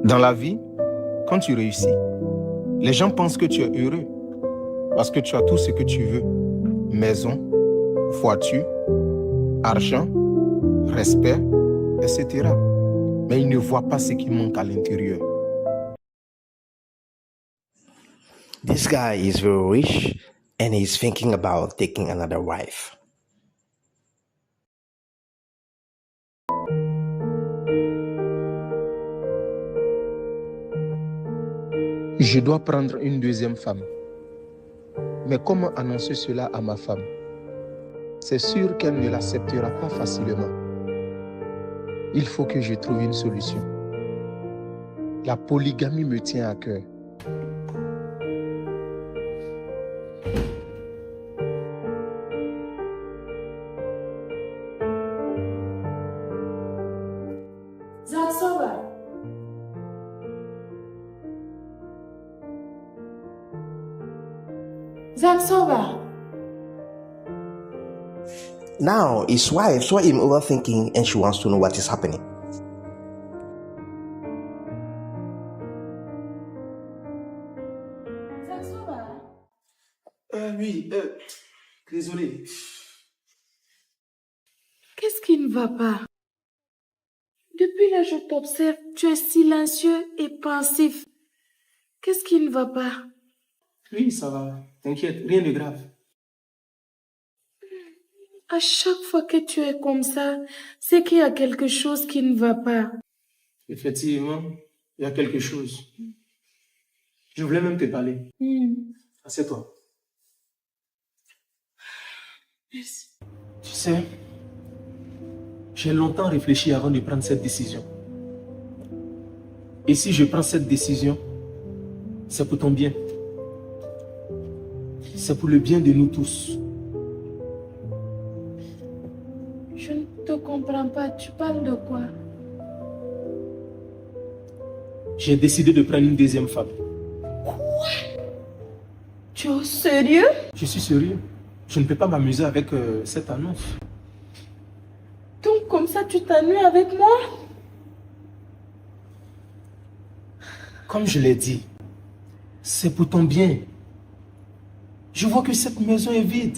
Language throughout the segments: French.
Dans la vie, quand tu réussis, les gens pensent que tu es heureux parce que tu as tout ce que tu veux. Maison, voiture, argent, respect, etc. Mais ils ne voient pas ce qui manque à l'intérieur. This guy is very rich and he's thinking about taking another wife. Je dois prendre une deuxième femme. Mais comment annoncer cela à ma femme? C'est sûr qu'elle ne l'acceptera pas facilement. Il faut que je trouve une solution. La polygamie me tient à cœur. Zaksoba. Zaksoba. Now his wife saw him overthinking and she wants to know what is happening. Zaksoba. Oui, désolé. Qu'est-ce qui ne va pas? Depuis là, je t'observe, tu es silencieux et pensif. Qu'est-ce qui ne va pas? Oui, ça va. T'inquiète, rien de grave. À chaque fois que tu es comme ça, c'est qu'il y a quelque chose qui ne va pas. Effectivement, il y a quelque chose. Je voulais même te parler. Assieds-toi. Merci. Tu sais, j'ai longtemps réfléchi avant de prendre cette décision. Et si je prends cette décision, c'est pour ton bien. C'est pour le bien de nous tous. Je ne te comprends pas. Tu parles de quoi? J'ai décidé de prendre une deuxième femme. Tu es sérieux? Je suis sérieux. Je ne peux pas m'amuser avec cette annonce. Donc comme ça, tu t'ennuies avec moi? Comme je l'ai dit, c'est pour ton bien. Je vois que cette maison est vide.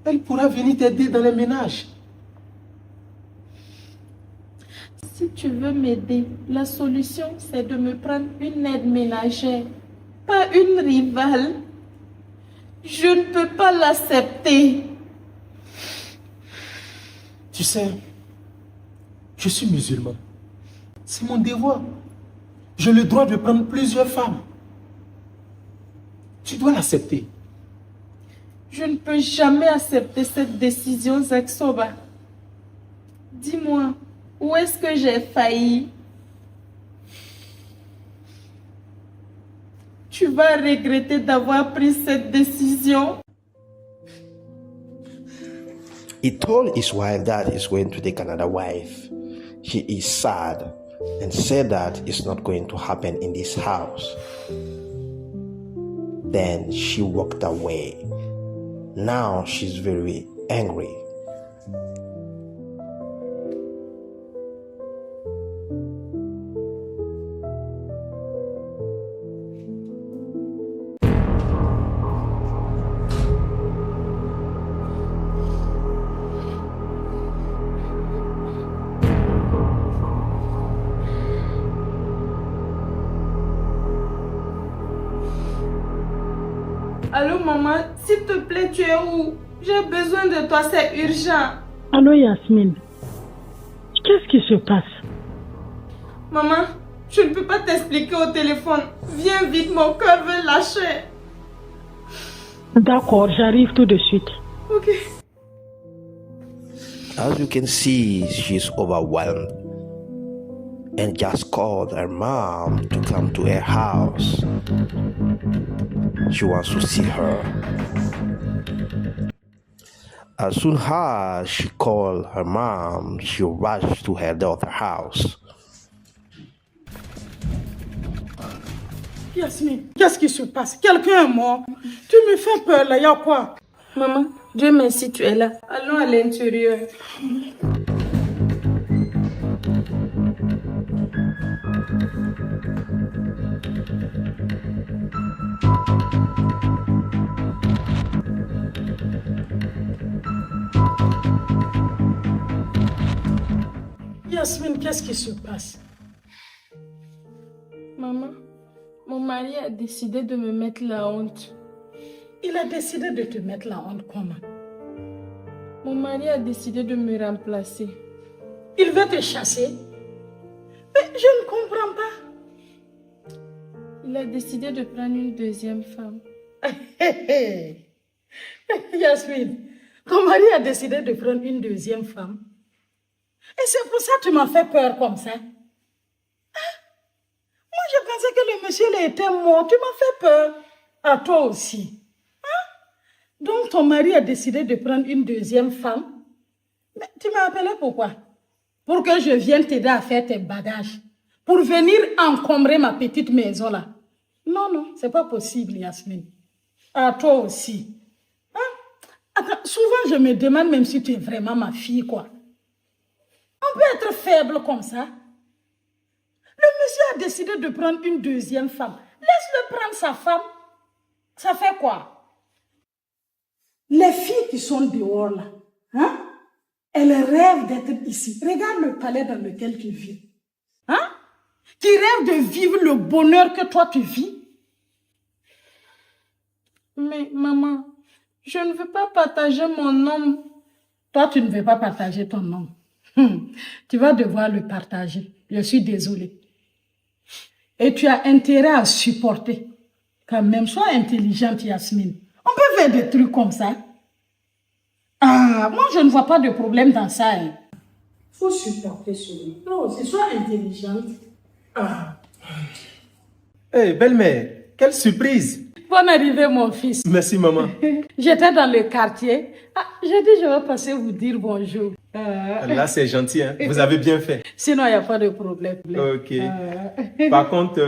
Elle pourra venir t'aider dans les ménages. Si tu veux m'aider, la solution, c'est de me prendre une aide ménagère, pas une rivale. Je ne peux pas l'accepter. Tu sais, je suis musulman. C'est mon devoir. J'ai le droit de prendre plusieurs femmes. Tu dois l'accepter. Je ne peux jamais accepter cette décision, Zaksoba. Dis-moi, où est-ce que j'ai failli? Tu vas regretter d'avoir pris cette décision. He told his wife that he's going to take another wife. She is sad and said that it's not going to happen in this house. Then she walked away. Now she's very angry. Allô, maman, s'il te plaît, tu es où? J'ai besoin de toi, c'est urgent. Allô Yasmine, qu'est-ce qui se passe? Maman, je ne peux pas t'expliquer au téléphone. Viens vite, mon cœur veut lâcher. D'accord, j'arrive tout de suite. Ok. As you can see, she's overwhelmed and just called her mom to come to her house. She wants to see her. As soon as she called her mom, she rushed to her daughter's house. Yasmine, qu'est-ce qui se passe? Quelqu'un est mort. Tu me fais peur là, y a quoi? Maman, Dieu merci, tu es là. Allons à l'intérieur. Yasmine, qu'est-ce qui se passe? Maman, mon mari a décidé de me mettre la honte. Il a décidé de te mettre la honte comment? Mon mari a décidé de me remplacer. Il veut te chasser? Mais je ne comprends pas. Il a décidé de prendre une deuxième femme. Yasmine, ton mari a décidé de prendre une deuxième femme. Et c'est pour ça que tu m'as fait peur comme ça. Hein? Moi, je pensais que le monsieur là était mort. Tu m'as fait peur. À toi aussi. Hein? Donc, ton mari a décidé de prendre une deuxième femme. Mais tu m'as appelé pourquoi? Pour que je vienne t'aider à faire tes bagages. Pour venir encombrer ma petite maison là. Non, non, c'est pas possible, Yasmine. À toi aussi. Hein? Attends, souvent je me demande même si tu es vraiment ma fille, quoi. On peut être faible comme ça. Le monsieur a décidé de prendre une deuxième femme. Laisse-le prendre sa femme. Ça fait quoi? Les filles qui sont dehors là, hein? Elles rêvent d'être ici. Regarde le palais dans lequel tu vis. Hein? Qui rêvent de vivre le bonheur que toi tu vis. Mais maman, je ne veux pas partager mon homme. Toi, tu ne veux pas partager ton nom. Tu vas devoir le partager. Je suis désolée. Et tu as intérêt à supporter. Quand même, sois intelligente, Yasmine. On peut faire des trucs comme ça. Ah, moi, je ne vois pas de problème dans ça. Hein. Faut supporter celui. Non, c'est sois intelligente. Ah. Hey, belle-mère, quelle surprise! Bonne arrivée, mon fils. Merci, maman. J'étais dans le quartier. Ah, j'ai dit, je vais passer vous dire bonjour. Là, c'est gentil, hein? Vous avez bien fait. Sinon, il n'y a pas de problème. Ok. Par contre,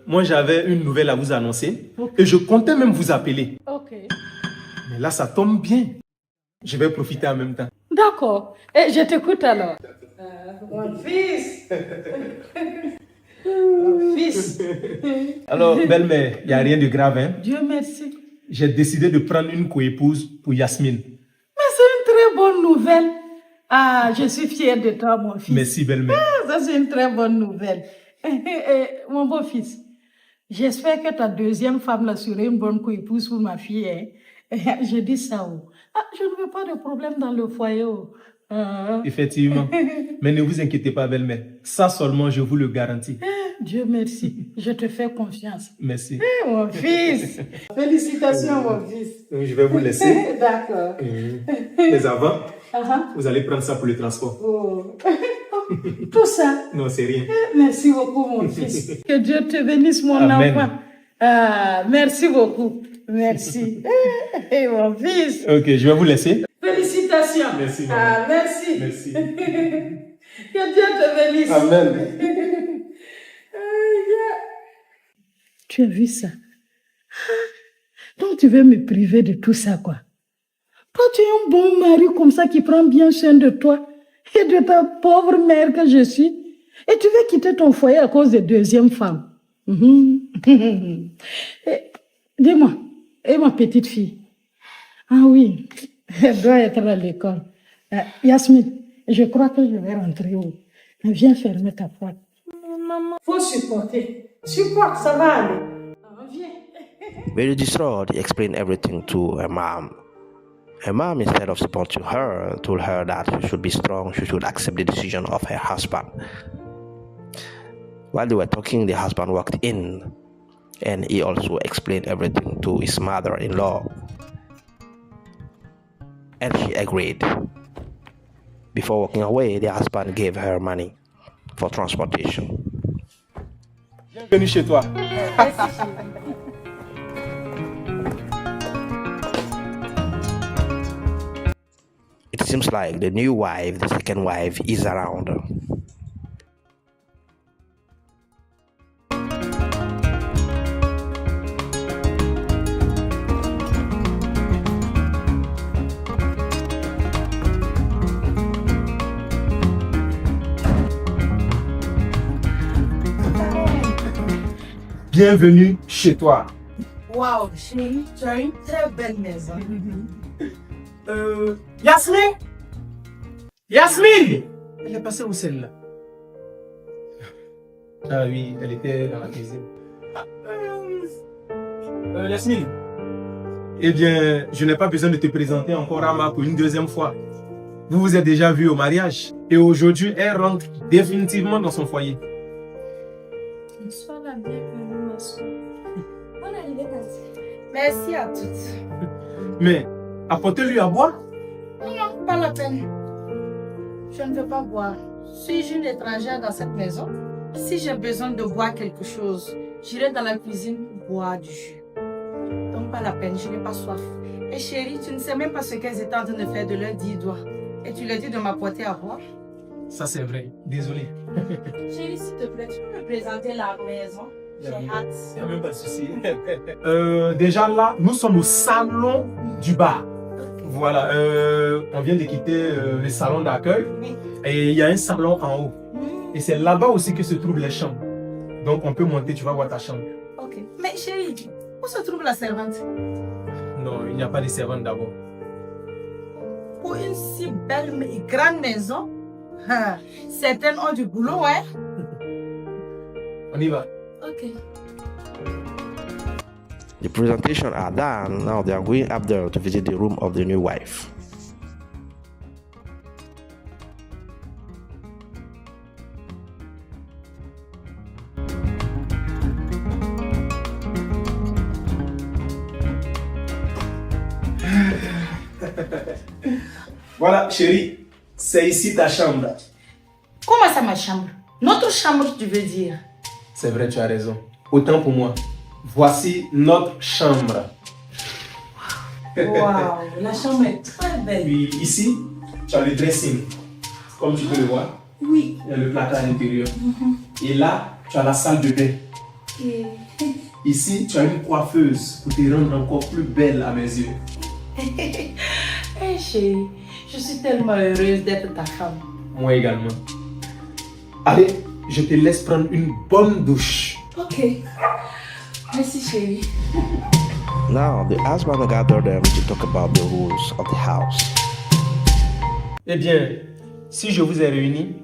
moi, j'avais une nouvelle à vous annoncer. Okay. Et je comptais même vous appeler. Ok. Mais là, ça tombe bien. Je vais profiter en même temps. D'accord. Et je t'écoute alors. Mon fils. Mon fils. Alors, belle-mère, il n'y a rien de grave, hein? Dieu merci. J'ai décidé de prendre une coépouse pour Yasmine. Mais c'est une très bonne nouvelle. Ah, je suis fière de toi, mon fils. Merci, belle-mère. Ah, ça, c'est une très bonne nouvelle. Mon beau-fils, j'espère que ta deuxième femme là serait une bonne coépouse pour ma fille. Hein? Je dis ça. Oh. Ah, je ne veux pas de problème dans le foyer. Oh. Effectivement. Mais ne vous inquiétez pas, belle-mère. Ça seulement, je vous le garantis. Dieu merci. Je te fais confiance. Merci. Mon fils. Félicitations, mon fils. Je vais vous laisser. D'accord. Mais avant, vous allez prendre ça pour le transport. Oh. Tout ça? Non, c'est rien. Merci beaucoup, mon fils. Que Dieu te bénisse, mon Amen. enfant. Ah, merci beaucoup. Merci. Mon fils. Ok, je vais vous laisser. Félicitations. Merci, maman. Ah, merci. Merci. Que Dieu te bénisse. Amen. Tu as vu ça? Donc tu veux me priver de tout ça, quoi? Toi, tu es un bon mari comme ça qui prend bien soin de toi et de ta pauvre mère que je suis. Et tu veux quitter ton foyer à cause de deuxième femme. Dis-moi, et ma petite fille? Ah oui, elle doit être à l'école. Yasmine, je crois que je vais rentrer. Viens fermer ta porte. Maman. Faut supporter. Supporte, ça va aller. Viens. Very distraught, he explained everything to her mom. Her mom, instead of supporting her, told her that she should be strong, she should accept the decision of her husband. While they were talking, the husband walked in, and he also explained everything to his mother-in-law. And she agreed. Before walking away, the husband gave her money for transportation. Bienvenue chez toi. It seems like the new wife, the second wife, is around. Bienvenue chez toi. Waouh, chérie, tu as une très belle maison. Yasmine! Yasmine! Elle est passée où celle-là? Ah oui, elle était dans la cuisine. Yasmine. Eh bien, je n'ai pas besoin de te présenter encore Rama pour une deuxième fois. Vous vous êtes déjà vus au mariage. Et aujourd'hui, elle rentre définitivement dans son foyer. Sois la bienvenue, ma soeur. Bonne arrivée, Tati. Merci à toutes. Mais, apportez-lui à boire. Non, pas la peine. Je ne veux pas boire. Suis-je une étrangère dans cette maison? Si j'ai besoin de boire quelque chose, j'irai dans la cuisine pour boire du jus. Donc pas la peine, je n'ai pas soif. Et chérie, tu ne sais même pas ce qu'elles étaient en train de faire de leurs 10 doigts. Et tu leur dis de m'apporter à boire? Ça c'est vrai, désolé. Chérie, s'il te plaît, tu peux me présenter la maison? J'ai hâte. Il n'y a même pas de souci. Déjà là, nous sommes au salon du bar. Voilà, on vient de quitter le salon d'accueil. Oui. Et il y a un salon en haut. Et c'est là-bas aussi que se trouvent les chambres. Donc on peut monter, tu vas voir ta chambre. Ok. Mais chérie, où se trouve la servante? Non, il n'y a pas de servante d'abord. Pour une si belle et grande maison, certaines ont du boulot, hein? On y va. Ok. The presentation are done. Now they are going up there to visit the room of the new wife. Voilà, chérie, c'est ici ta chambre. Comment ça, ma chambre? Notre chambre, tu veux dire? C'est vrai, tu as raison. Autant pour moi. Voici notre chambre. Waouh, la chambre est très belle. Puis ici, tu as le dressing. Comme tu peux le voir. Oui. Il y a le placard intérieur. Et là, tu as la salle de bain. Et... Ici, tu as une coiffeuse pour te rendre encore plus belle à mes yeux. Hey chérie, je suis tellement heureuse d'être ta femme. Moi également. Allez, je te laisse prendre une bonne douche. Ok. Merci chérie. Now the husband gathered them to talk about the rules of the house. Eh bien, si je vous ai réunis,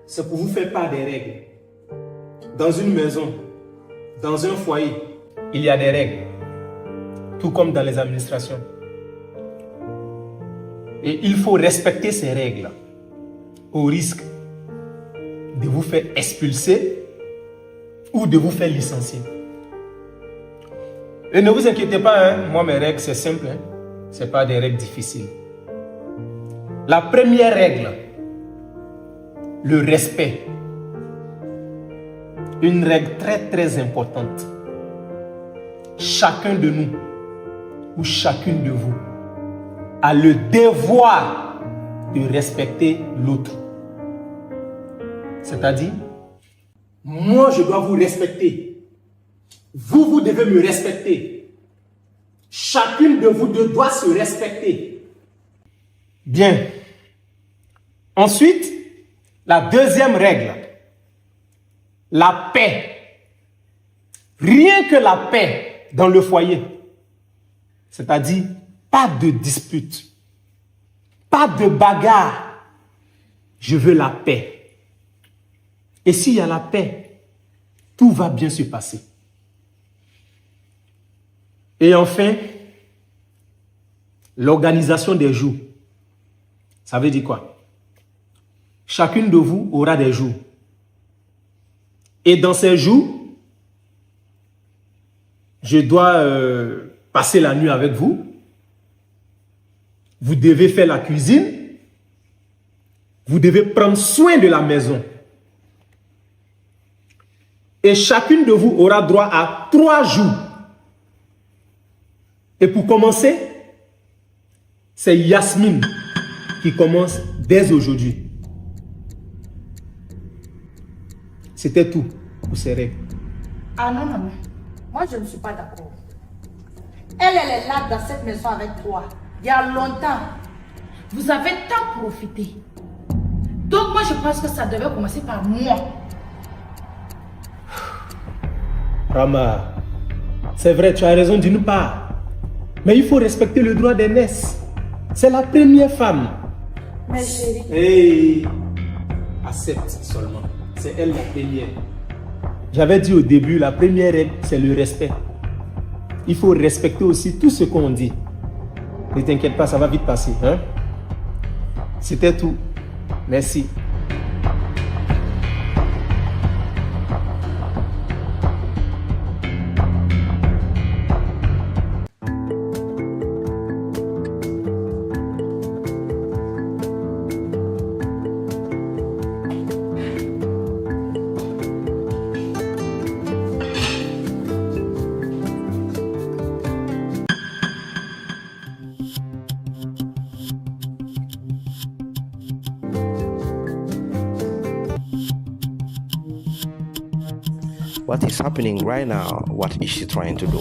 c'est pour vous faire part des règles. Dans une maison, dans un foyer, il y a des règles. Tout comme dans les administrations. Et il faut respecter ces règles au risque de vous faire expulser ou de vous faire licencier. Et ne vous inquiétez pas, hein, moi mes règles c'est simple, hein. Ce n'est pas des règles difficiles. La première règle, le respect. Une règle très très importante. Chacun de nous ou chacune de vous a le devoir de respecter l'autre. C'est-à-dire, moi je dois vous respecter. Vous, vous devez me respecter. Chacune de vous deux doit se respecter. Bien. Ensuite, la deuxième règle. La paix. Rien que la paix dans le foyer. C'est-à-dire, pas de dispute. Pas de bagarre. Je veux la paix. Et s'il y a la paix, tout va bien se passer. Et enfin, l'organisation des jours. Ça veut dire quoi? Chacune de vous aura des jours. Et dans ces jours, je dois passer la nuit avec vous. Vous devez faire la cuisine. Vous devez prendre soin de la maison. Et chacune de vous aura droit à 3 jours. Et pour commencer, c'est Yasmine qui commence dès aujourd'hui. C'était tout pour ces règles. Ah non, non, non. Moi, je ne suis pas d'accord. Elle est là dans cette maison avec toi. Il y a longtemps. Vous avez tant profité. Donc, moi, je pense que ça devait commencer par moi. Rama, c'est vrai, tu as raison d'une part. Mais il faut respecter le droit d'aînesse. C'est la première femme. Mais chérie. Hey, accepte seulement. C'est elle la première. J'avais dit au début, la première règle, c'est le respect. Il faut respecter aussi tout ce qu'on dit. Ne t'inquiète pas, ça va vite passer. Hein? C'était tout. Merci. What is happening right now? What is she trying to do?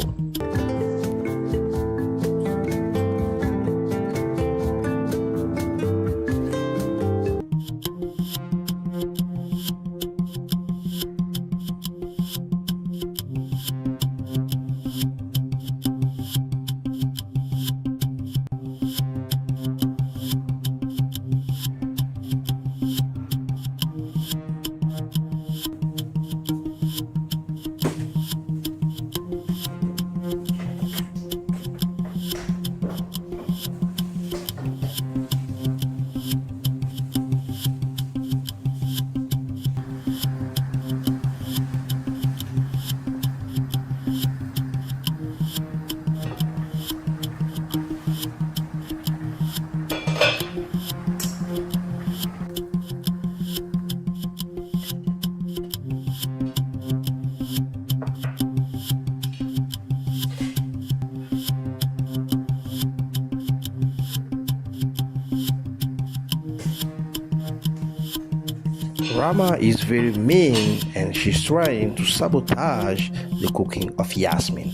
Rama is very mean and she's trying to sabotage the cooking of Yasmin.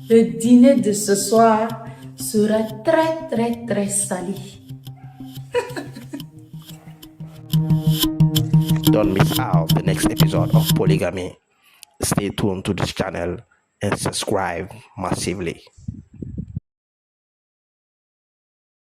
Le dîner de ce soir sera très salé. Don't miss out the next episode of Polygamy. Stay tuned to this channel and subscribe massively.